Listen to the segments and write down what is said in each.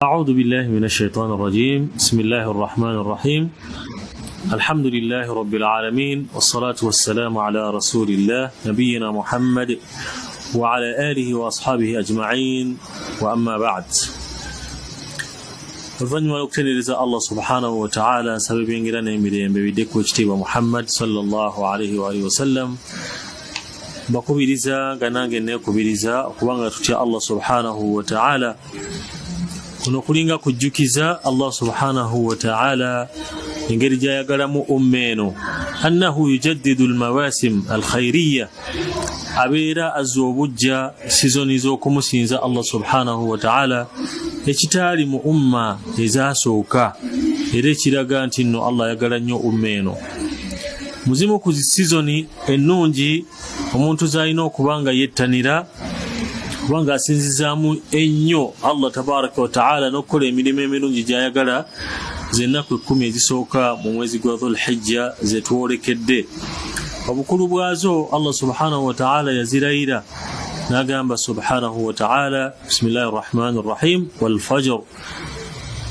أعوذ بالله من الشيطان الرجيم. بسم الله الرحمن الرحيم. الحمد لله رب العالمين، والصلاة والسلام على رسول الله نبينا محمد وعلى آله وأصحابه أجمعين، وأما بعد. Oluvannyuma lw'okutendereza Allah subhanahu wa ta'ala, nsaba ebyengera n'emirembe bidde ku ekitiibwa Muhammad sallallahu alaihi wa alihi wasallam. Mbakubiriza nga nange neekubiriza okubanga tutya Allah subhanahu wa ta'ala. Kuno kulinga kujjukiza Allah subhanahu wa ta'ala engeri gy'ayagalamu umma eno, annahu yujaddidu almawasim alkhairiyya, abeera azza obujja sizoni z'okumusinza Allah subhanahu wa ta'ala ekitaali mu umma ezaasooka, era ekiraga nti nno Allah ayagala nnyo umma eno. Muzimu ku sizoni ennungi omuntu z'alina okubanga yettanira, kubanga asinzizaamu ennyo Allah tabaraka wa ta'ala n'okukola emirimu emirungi gy'ayagala z'ennaku 10 ezisooka mu mwezi gwa Dhul-Hijja ze twolekedde. Obukulu bwazo Allah subhanahu wa ta'ala yazirayira n'agamba subhanahu wa ta'ala, bismillahi rrahmani rrahim, wal fajr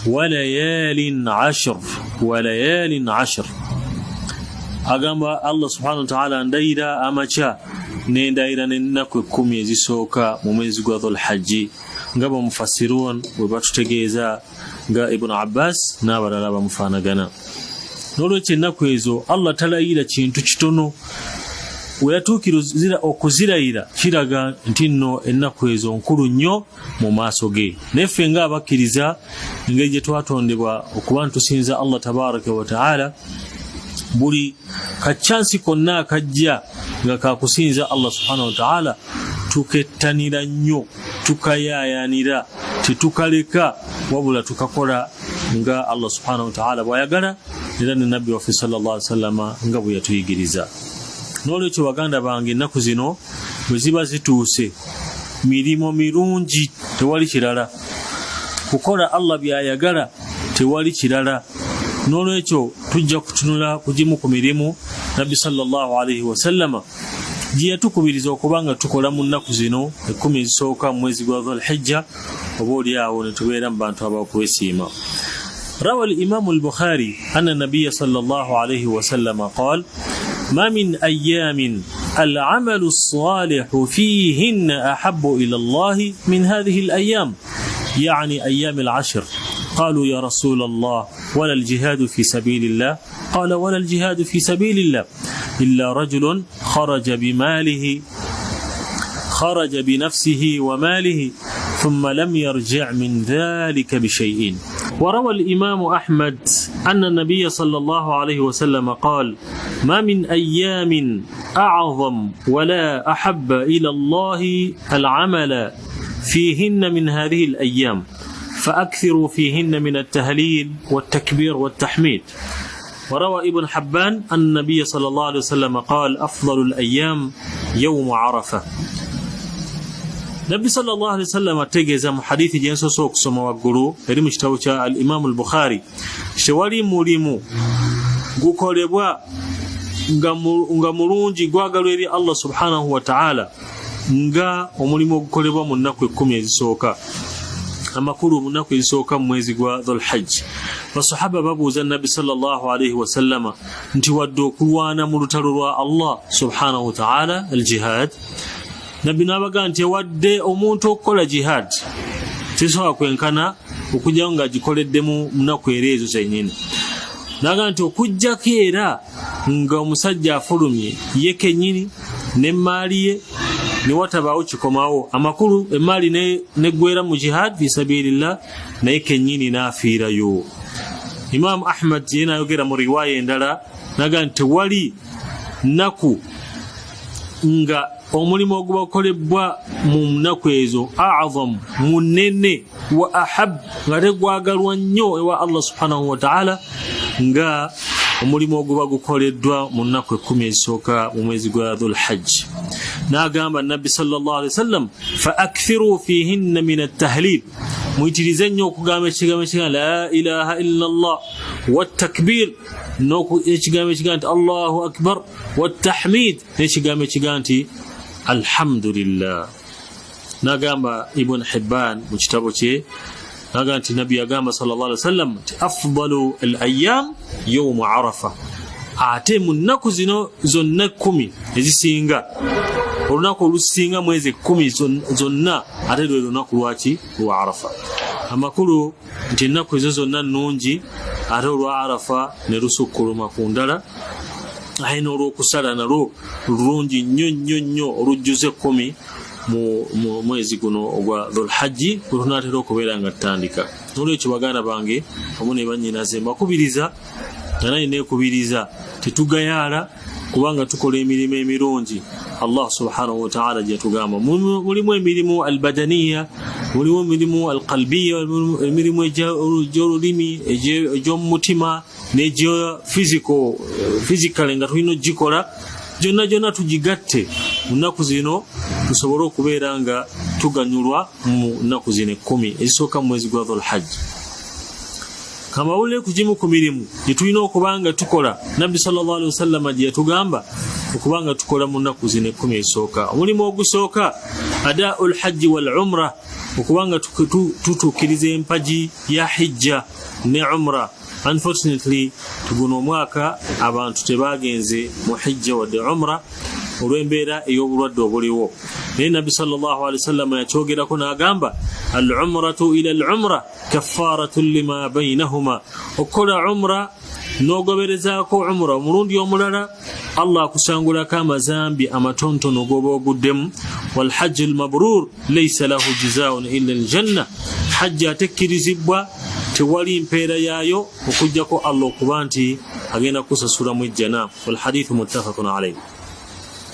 wa layalin 'ashr wa layalin 'ashr. Agamba Allah subhanahu wa ta'ala ndayira amaca n'endayira n'ennaku 10 ezisooka mu mwezi gwa Dhul-Hijja, nga bamufassirun bwe batutegeeza nga Ibn Abbas n'abalala bamufaanagana. N'olwekyo ennaku ezo Allah talayira kintu kitono, we yatuukira okuzirayira kiraga nti nno ennaku ezo nkulu nnyo mu maaso ge. Neffe ng'abakkiriza engeri gye twatondebwa okuba ntusinza Allah tabaraka wa ta'ala, buli kaccansi konna akajja nga kakusinza Allah subhanahu wa ta'ala tukettanira nnyo, tukayaayaanira, tetukaleka wabula tukakola nga Allah subhanahu wa ta'ala bw'ayagala, era ne nabbi waffe sallallahu alaihi wasallam nga bwe yatuyigiriza. N'olwekyo baganda bange, ennaku zino bwe ziba zituuse, mirimu mirungi tewali kirala, kukola Allah by'ayagala tewali kirala. N'olwekyo tujja kutunula kugimu ku mirimu nabbi sallallahu alaihi wasallama gye yatukubiriza okubanga tukola mu nnaku zino 10 ezisooka mu mwezi gwa Dhul-Hijja, oba oli awo ne tubeera mu bantu abakwesiima. روى الإمام البخاري أن النبي صلى الله عليه وسلم قال: ما من أيام العمل الصالح فيهن أحب إلى الله من هذه الأيام، يعني أيام العشر. قالوا: يا رسول الله ولا الجهاد في سبيل الله؟ قال: ولا الجهاد في سبيل الله إلا رجل خرج بنفسه وماله ثم لم يرجع من ذلك بشيء. وروى الإمام أحمد أن النبي صلى الله عليه وسلم قال: ما من أيام أعظم ولا أحب إلى الله العمل فيهن من هذه الأيام، فأكثروا فيهن من التهليل والتكبير والتحميد. وروى ابن حبان أن النبي صلى الله عليه وسلم قال: أفضل الأيام يوم عرفة. Nabbi sallallahu alaihi wasallam ategeeza mu hadithi gye nsoose okusoma waggulu eri mu kitabo kya al-Imam al-Bukhari, tewali mulimu gukolebwa nga mulungi gwagalwa eri Allah subhanahu wa ta'ala nga omulimu ogukolebwa mu nnaku 10 ezisooka amakulu, mu nnaku ezisooka mu mwezi gwa Dhul-Hijja. Basahaba babuuza Nabbi sallallahu alaihi wasallam nti wadde okulwana mu lutalo lwa Allah subhanahu wa ta'ala, al-jihad, Nabbi n'abaga nti wadde omuntu okukola jihad tesobola kwenkana okujjawo ng'agikoleddemu nnaku era ezo zennyini. N'aga nti okujjako era nga omusajja afulumye ye kennyini n'emmaali ye ne watabaawo kikomawo, amakulu emmaali neggweera mu jihad fi sabilillah, naye kennyini n'afiirayo. Imam Ahmad ye n'ayogera mu riwaaya endala n'aga nti tewali nnaku nga omulimu oguba gukolebwa mu nnaku ezo a'zam, munene, wa ahab, nga tegwagalwa nnyo ewa Allah subhanahu wa ta'ala nga omulimu oguba gukoleddwa mu nnaku 10 ezisooka mu mwezi gwa Dhul-Hijja. N'agamba Nabbi sallallahu alaihi wasallam, fa akthiru fihinna min at-tahlil, muyitirize nnyo okugamba ekigambo ekiga la ilaha illa Allah, wat-takbir, n'ekigambo ekiga nti Allahu akbar, wat-tahmid, n'ekigambo ekiga nti alhamdulillah. Nagamba Ibn Hibban mu kitabo kye naga nti nabbi yagamba sallallahu alaihi wasallam afdalu al-ayyam yawm arafa ate mu nnaku zino zonna 10 ezisinga olunaku olusinga mwezi 10 zonna ate lwe lunaku lwaki lwa arafa amakulu nti ennaku ezo zonna nnungi ate olwa arafa ne lusukkuluma ku ndala ayina olw'okusala nalwo lulungi nnyo olujjuze 10 mu mwezi guno ogwa dhulhajji gwe tunaatera okubeera nga tutandika olwekyo baganda bange wamu ne bannyinaze mbakubiriza era neekubiriza tetugayaala kubanga tukola emirimu emirungi Allah subhanahu wa ta'ala gyatugamba mulimu emirimu albadaniya mulimu emirimu alqalbiya emirimu egy'olulimi egy'omumutima n'egyo physical nga tulina ogikola gyonna tugigatte mu nnaku zino tusobole okubeera nga tuganyulwa mu nnaku zino 10 ezisooka mu mwezi gwa dhulhajji kamawule kujimu ku mirimu gyetulina okubanga tukola nabbi sallallahu alaihi wasallam gye yatugamba okubanga tukola mu nnaku zino 10 ezisooka omulimu ogusooka adaa'ul hajji wal umra okubanga tutuukiriza empaji ya hijja ne umra unfortunately tuguno omwaka abantu tebagenze mu hijja wadde umra olw'embeera ey'obulwadde obuliwo naye nabbi sallallahu alaihi wasallam yakyogerako n'agamba al-umratu ila al-umra kaffaratun lima bainahuma okola umra n'ogoberezaako umra omulundi omulala Allah akusangulako amazambi amatonotono g'oba oguddemu walhajju al-mabrur laysa lahu jazaa'un illa al-janna hajja atekkirizibwa tewali mpeera yaayo okujjako Allah okuba nti agenda kusasula mu ejjana walhadithu muttafaqun alayhi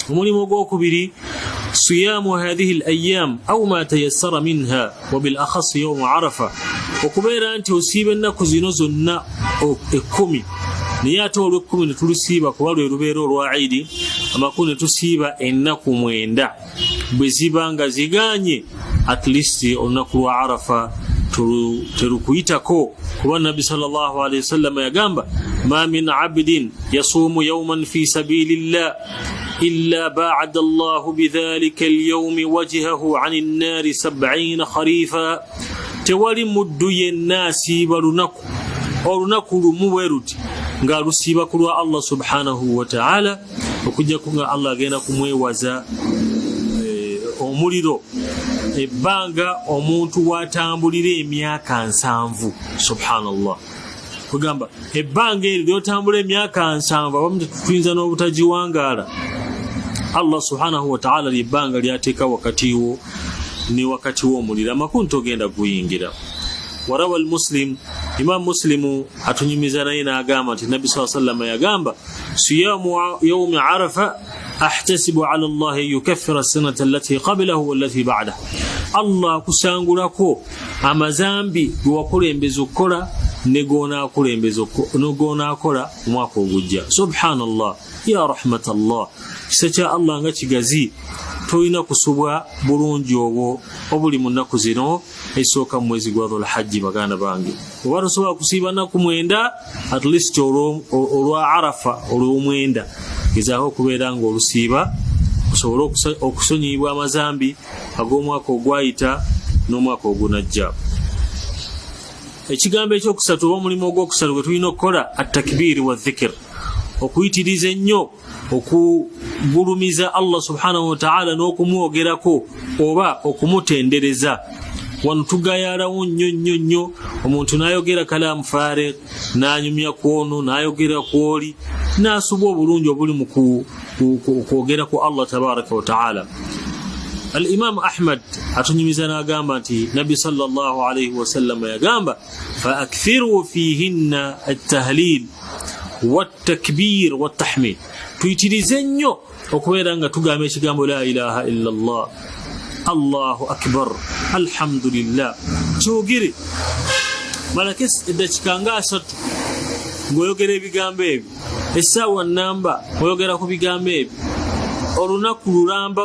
omulimu ogwokubiri صيام هذه الأيام أو ما تيسر منها وبالأخص يوم عرفة وكبير أنت وسيب النكو زنوزنا 10 نياتو لكم نتلسيبا كوالو يربيرو الواعيدي أما كون تسيبا إنكو مويندا بزيبانغا زيغاني at least النكو عرفة تركويتكو كما النبي صلى الله عليه وسلم يقام ما من عبد يصوم يوما في سبيل الله إلا باعد الله بذلك اليوم وجهه عن النار 70 خريفا تولي مدوي الناس برنكو olunaku lumu bweruti nga lusiba kulwa Allah subhanahu wa ta'ala okujja kunga Allah agenda kumwewaza omuliro ebbanga omuntu watambulira emyaka 7 subhanallah kugamba ebbanga eri lyotambula emyaka 7 abamu tuyinza n'obutagiwangaala Allah subhanahu wa ta'ala libbanga lyateeka wakatiwo ne wakati w'omuliro amakulu togenda kuyingira warawa al-muslim imam muslimu atunyumiza naye n'agamba nti nabbi sallallahu alayhi wasallam yagamba siyamu yawmi arafa ahtasibu ala Allah yukaffira as-sanata allati qablahu wallati ba'dahu Allah kusangulako amazambi gwakulembeza okukola ne gona akola omwaka ogujja subhanallah ya rahmatallah kisa Allah nga kigazi toyina kusubwa bulungi obwo obuli mu nnaku zino esooka mu mwezi gwa dhulhajji baganda bange oba tosobola kusiiba nnaku 9 at least olwa arafa olw'omwenda gezaako okubeera nga olusiiba osobola okusonyiyibwa amazambi ag'omwaka ogwayita n'omwaka ogunajja ekigambo ekyokusatu oba omulimu ogwokusatu gwe tulina okukola attakbiiri wa dhikr okuyitiriza ennyo okugulumiza Allah subhanahu wa ta'ala n'okumwogerako oba okumutendereza wano tugayaalawo nnyo omuntu n'ayogera kalaamu faariq n'anyumya kwono n'ayogera kwoli n'asuba obulungi obuli mu kwogera ku Allah tabaraka wa ta'ala al-imam Ahmad atunyumiza n'agamba nti nabbi sallallahu alayhi wa sallam yagamba fa akthiru fihinna at-tahlil wat-takbir wat-tahmid tuyitirize nnyo okubeera nga tugamba ekigambo la ilaha illa Allah Allahu akbar alhamdulillah kyogere malake eddakiika nga 3 ng'oyogera ebigambo ebyo essaawa nnamba oyogera ku bigambo ebyo olunaku lulamba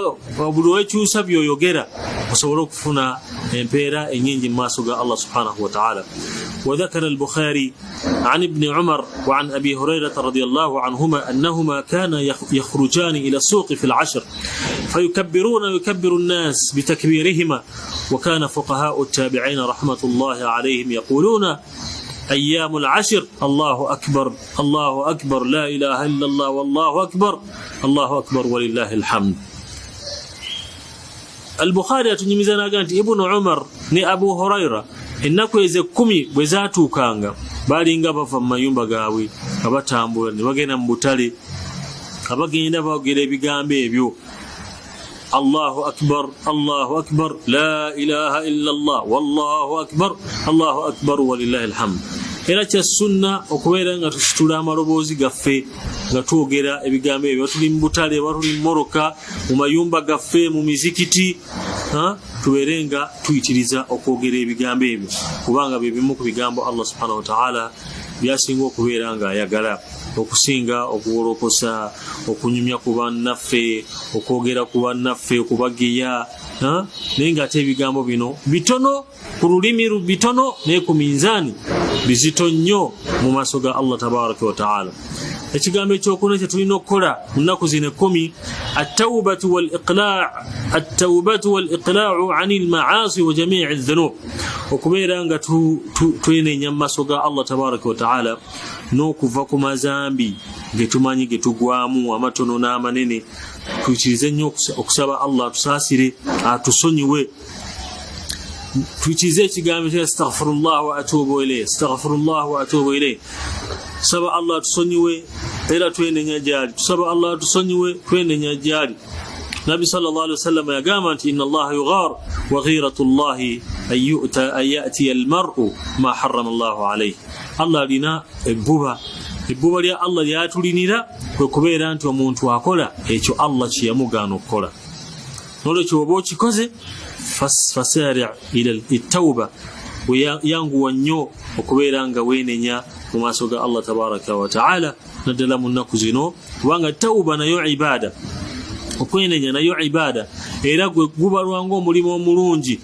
buli wekyusa by'oyogera osobola okufuna empeera ennyingi mu maaso ga Allah subhanahu wa ta'ala. وذكر البخاري عن ابن عمر وعن أبي هريرة رضي الله عنهما أنهما كان يخرجان إلى السوق في العشر فيكبرون ويكبر الناس بتكبيرهما. وكان فقهاء التابعين رحمة الله عليهم يقولون أيام العشر الله أكبر الله أكبر لا إله إلا الله والله أكبر الله أكبر ولله الحمد. البخاري أتنمزنا قالت ابن عمر ni Abu Huraira ennaku ez'ekkumi bwe zaatuukanga balinga bava mu mayumba gaabwe abatambula ne bagenda mu butale abagenda boogera ebigambo ebyo Allahu akbar la ilaha illa Allah wallahu akbar walillahi alhamd. Era kya sunna okubeera nga tusitula amaloboozi gaffe nga twogera ebigambo ebyo tuli mu butale tuli mu moroka mu mayumba gaffe mu mizikiti tubeere nga tuyitiriza okwogera ebigambo ebyo kubanga bye bimu ku bigambo Allah subhanahu wa ta'ala byasinga okubeera nga ayagala okusinga okuwolokosa okunyumya ku bannaffe okwogera ku bannaffe okubageya naye nga ate ebigambo bino bitono ku lulimi bitono naye ku minzaani bizito nnyo mu maaso ga Allah tabaraka wa ta'ala. Ekigambo ekyokuna kye tulina okukola mu nnaku zino 10 at-tawbatu wal-iqlaa'u 'anil ma'asi wa jami'i adh-dhunub, okubeera nga twenenya mu maaso ga Allah tabaraka wa ta'ala n'okuva ku mazambi ge tumanyi ge tugwamu amatono n'amanene. Tuyitirize nnyo okusaba Allah tusaasire atusonyiwe. Tuyitirize ekigambo kya astaghfirullah wa atubu ilayhi, saba Allah tusonyiwe era twenenya gyali, tusaba Allah tusonyiwe twenenya gyali. Nabi sallallahu alaihi wasallam yagamba nti inna Allah yughar wa ghiratu Allah an ya'ti al-mar'u ma harrama Allah alayhi. Allah alina ebbuba lya Allah lyatulinira kwe kubeera nti omuntu akola ekyo Allah kye yamugaana okukola. Nolwekyo oba okikoze fasari' ila at-tawba, yanguwa nnyo okubeera nga weenenya mu maaso ga Allah tabaraka wa ta'ala naddala mu nnaku zino, kubanga tawba nayo ibaada, okwenenya nayo ibaada, era gwe gubalwanga omulimu omulungi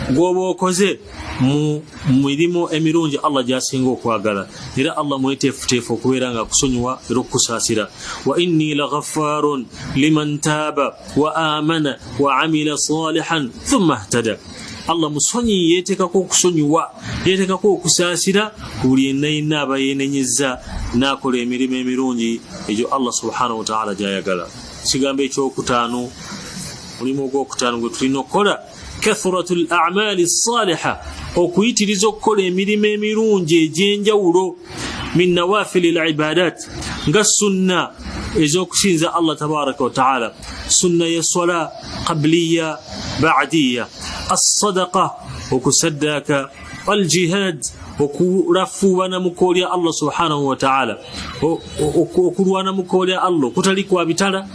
gw'oba okoze mu mirimu emirungi Allah gy'asinga okwagala. Era Allah mweteefuteefu okubeera nga akusonyiwa era okukusaasira. Wa inni laghaffarun liman taaba wa amana wa amila salihan thumma ihtada. Allah musonyi yeetekako okusonyiwa, yeetekako okusaasira buli yenna aba yeenenyezza n'akola emirimu emirungi egyo Allah subhanahu wa ta'ala gy'ayagala. Kigambo ekyokutaano, mulimu ogwokutaano gwe tulina okukola kathratul a'mali as-saliha, okuyitiriza okukola emirimu emirungi egy'enjawulo min nawafil al-ibadat, nga sunna ez'okusinza Allah tabaraka wa ta'ala, sunna ya swala qabliya ba'diya, as-sadaqa okusaddaka, wal-jihad okulafuubana mu kkoolo lya Allah subhanahu wa ta'ala, okulwana mu kkoolo lya Allah kutali kwa bitala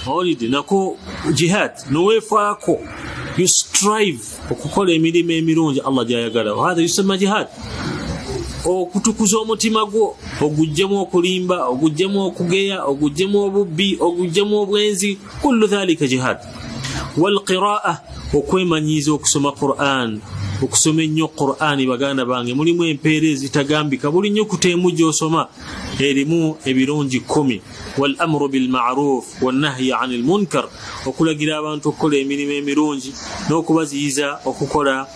olidi nako jihad nowefaako, you strive okukola emirimu emirungi Allah gy'ayagala. Hadha yusema jihad. Okutukuza omutima gwo ogujjemu okulimba, ogujjemu okugeya, ogujjemu obubbi, ogujjemu obwenzi, kullu dhalika jihad. Wal qira'a, okwemanyiiza okusoma Qur'an, okusoma ennyo Qur'ani baganda bange mulimu empeera ezitagambika, buli nnyukuta emu gy'osoma erimu ebirungi 10. Wal amru bil ma'ruf wan nahyi 'anil munkar, okulagira abantu okukola emirimu emirungi n'okubaziyiza okukola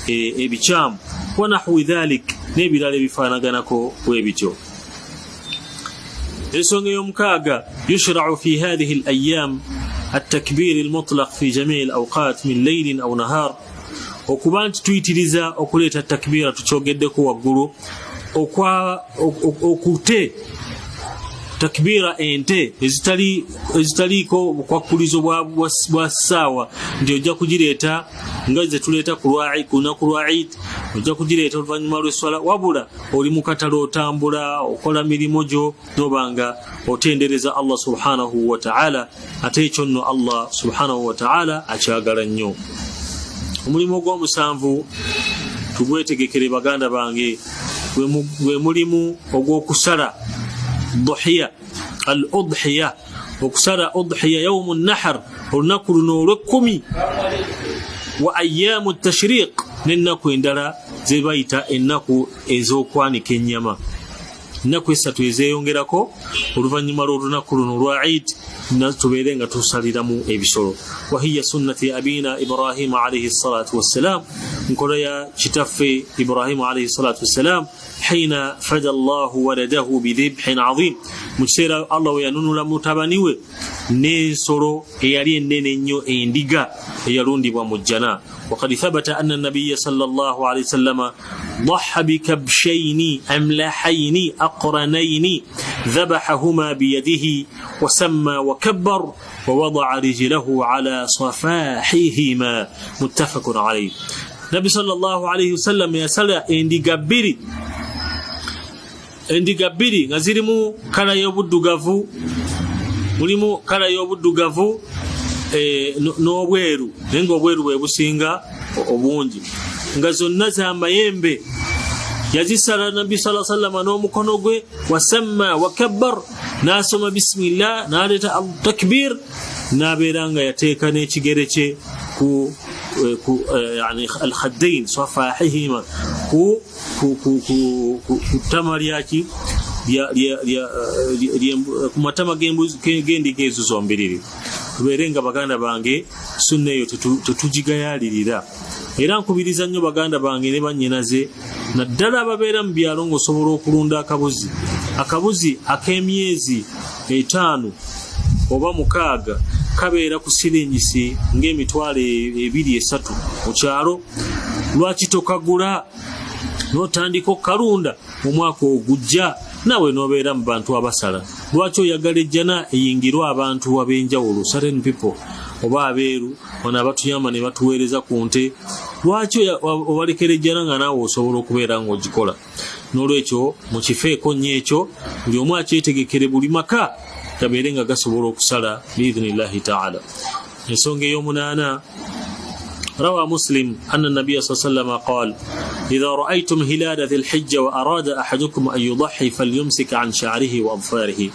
ebikyamu, wa nahwi dhalik, n'ebirala ebifaanaganako bwe bityo. Ensonga ey'omukaaga, yushra'u fi hadhihi al-ayyam at-takbir al-mutlaq fi jami' al-awqat min laylin aw nahar, okuba nti tuyitiriza okuleeta takbiira tukyogeddeko waggulu, okute takbiira ente ezitaliiko bukwakkulizo bwa ssaawa, nti ojja kugireeta nga ze tuleeta ku lunaku lwa Eid, ojja kugireeta oluvannyuma lw'esswala, wabula oli mu katale otambula okola mirimu gyo n'obanga otendereza Allah subhanahu wa ta'ala. Ate ekyo nno Allah subhanahu wa ta'ala akyagala nnyo. Omulimu ogw'omusanvu tugwetegekere baganda bange, gwe mulimu ogw'okusala dhuhiya, al-udhiya, okusala udhiya yawm an-nahr olunaku luno olw'ekkumi wa ayyamu at-tashriq n'ennaku endala ze bayita ennaku ez'okwanika ennyama ennaku esatu ezeeyongerako oluvannyuma lw'olunaku luno lwa Eid tubeere nga tusaliramu ebisolo wahiya sunnati abina Ibrahima alayhi salatu wassalam nkola ya kitaffe Ibrahima alayhi salatu wassalam hina fada Allahu waladahu bidhibhin azim mu kiseera Allah we yanunula mutabani we n'ensolo eyali ennene ennyo endiga eyalundibwa mu jjana وقد ثبت أن النبي صلى الله عليه وسلم ضحى بكبشين أملحين أقرنين ذبحهما بيده وسمى وكبر ووضع رجله على صفاحهما متفق عليه. النبي صلى الله عليه وسلم يسأل endi gabbiri nga zirimu kala y'obuddugavu mulimu kala y'obuddugavu n'obweru naye ng'obweru bwe businga obungi nga zonna za mayembe yazisala nabbi sallallahu alaihi wasallam n'omukono gwe wasamma wakabbar n'asoma bismillah n'aleeta takbir n'abeera nga yateeka n'ekigere kye ku yani al-khaddain safahihima ku ttama lyaki ku matama g'endiga ezo zombiriri tubeere nga baganda bange sunna eyo tetugigayalirira era nkubiriza nnyo baganda bange ne bannyinaze naddala ababeera mu byalo ng'osobola okulunda akabuzi ak'emyezi 5 oba 6 kabeera ku siringisi ng'emitwalo 2-3 mu kyalo lwaki tokagula n'otandika okukalunda mu mwaka ogujja nawe nobeera mu bantu abasala lwaki oyagala ejjana eyingirwa abantu ab'enjawulo certain people oba abeeru bano abatuyamba ne batuweereza ku nte lwaki obalekera ejjana nga naawe osobola okubeera ng'ogikola n'olwekyo mu kifeeko nnyo ekyo buli omu akyetegekere buli maka gabeere nga gasobola okusala biidhnillahi taala. ensonga ey'omunaana روى مسلم أن النبي صلى الله عليه وسلم قال إذا رأيتم هلال ذي الحجة وأراد أحدكم أن يضحي فليمسك عن شعره وأظفاره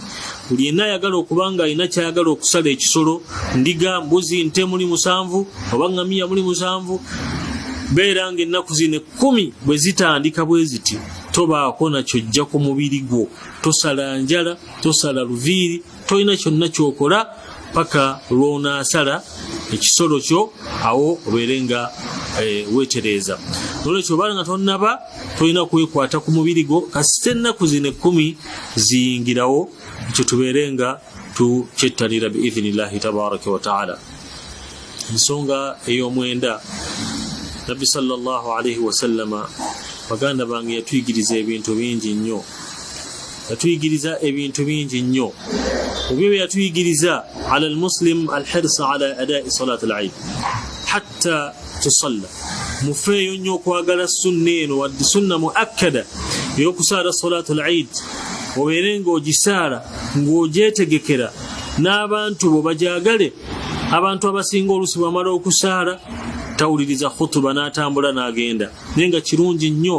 ولينا يقالوا كبانغا إناك يقالوا كسالة كسولو ndiga mbuzi nte muli musanvu obanga miya muli musanvu beeranga ennaku zino 10 bwe zitandika bwe ziti tobaako nakyo jja ku mubiri gwo tosala njala tosala luviiri tolina kyonna kyokola paka lw'onaasala ekisolo kyo awo obeerenga weetereeza nolwekyo obanga nga tonnaba tolina kwekwata ku mubiri gwo kasita ennaku zino 10 ziyingirawo ekyo tubeerenga tukyettalira biidhnillahi tabaraka wa taala. ensonga ey'omwenda nabbi sallallahu alaihi wasallama baganda bange yatuyigiriza ebintu bingi nnyo وبيبي يتويجريزا على المسلم الحرص على أداء صلاة العيد حتى تصلى مفيو نيوكو أقل السنين والسنة مؤكدة يوكسار صلاة العيد وبيرنغو جسارة ng'ojetegekera n'abantu bobajagale abantu abasinga olusi bwamala okusaala tawuliriza khutuba n'atambula n'agenda naye nga kirungi nnyo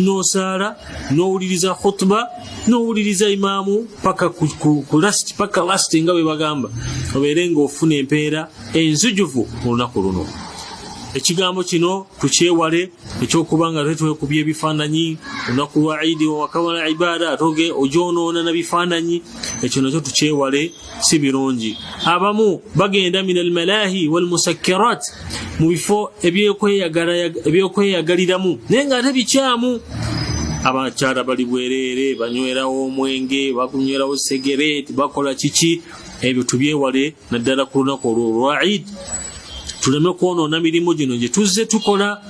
n'osaala n'owuliriza khutuba n'owuliriza imaamu paka ku last nga bwe bagamba obeere ng'ofuna empeera enzijuvu mu lunaku luno. ekigambo kino tukyewale ekyokuba nga tetwekubya ebifaananyi olunaku lwa Eid wakawala ibaada atoge ojonoona na bifaananyi ekyo nakyo tukyewale si birungi. abamu bagenda min almalahi walmusakkirat mu bifo ebyokweyagaliramu naye nga ate bikyamu. abakyala bali bwereere banywerawo omwenge bakunywerawo segereti bakola kiki ebyo tubyewale naddala ku lunaku olwo lwa Eid tuleme kwonoona mirimu gino gye tuzze tukola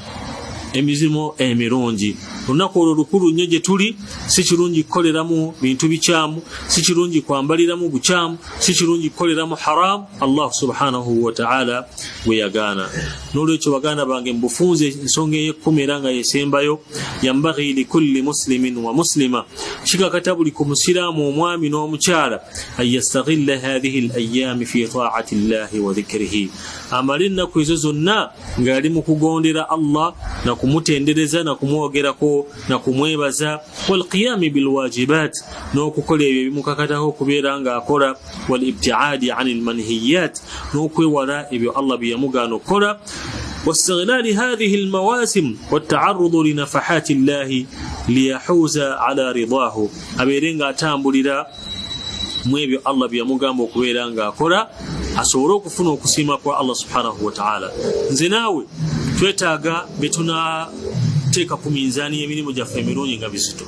emizimo emirungi. olunaku olwo lukulu nnyo gye tuli si kirungi kukoleramu bintu bikyamu si kirungi kwambaliramu bukyamu si kirungi kukoleramu haramu Allah subhanahu wa ta'ala bwe yagaana. n'olwekyo baganda bange mbufunze ensonga ey'ekkumi era nga yesembayo yambaghi likulli muslimin wa muslima kikakata buli ku musiraamu omwami n'omukyala an yastaghilla hadhihi al-ayyaami fi ta'ati llahi wa dhikrihi amale ennaku ezo zonna ng'ali mu kugondera Allah na kumutendereza na kumwogerako kumuyambako na kumwebaza, wal qiyam bil wajibat, no kukola ebyo bimukakataho kubeera nga akola, wal ibtiadi anil manhiyat, no kwewala ebyo Allah biyamugano kola, واستغلال هذه المواسم والتعرض لنفحات الله ليحوز على رضاه. aberenga atambulira mwebyo Allah byamugamba okubeera nga akola asobole okufuna okusiima kwa Allah subhanahu wa ta'ala. Nze naawe twetaaga betuna teeka ku minzaani y'emirimu gyaffe emirungi nga bizito.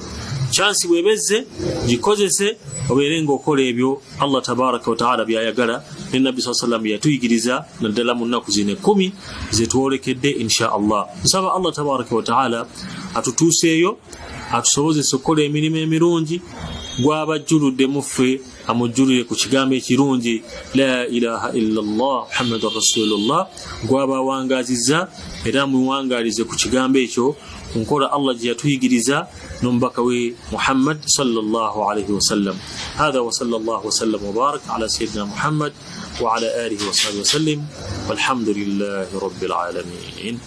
Chansi webeze gikozese oberenga okola ebyo Allah tabaraka wa ta'ala byayagala, ne Nabbi sallallahu alayhi wa sallam yatuyigiriza naddala mu nnaku zino 10 zetwolekedde insha Allah. Nsaba Allah tabaraka wa ta'ala atutuuseeyo, atusobozese okukola emirimu emirungi, gw'abajjuludde muffe amujjulire ku kigambo ekirungi la ilaha illa Allah Muhammadur Rasulullah, gw'abawangaazizza era muwangalize ku kigambo ekyo nkola Allah gye yatuyigiriza n'omubaka we Muhammad sallallahu alayhi wa sallam. Hadha wa sallallahu wa sallam wa barak ala sayyidina Muhammad wa ala alihi wa sahbihi wa sallim walhamdulillahi rabbil alamin.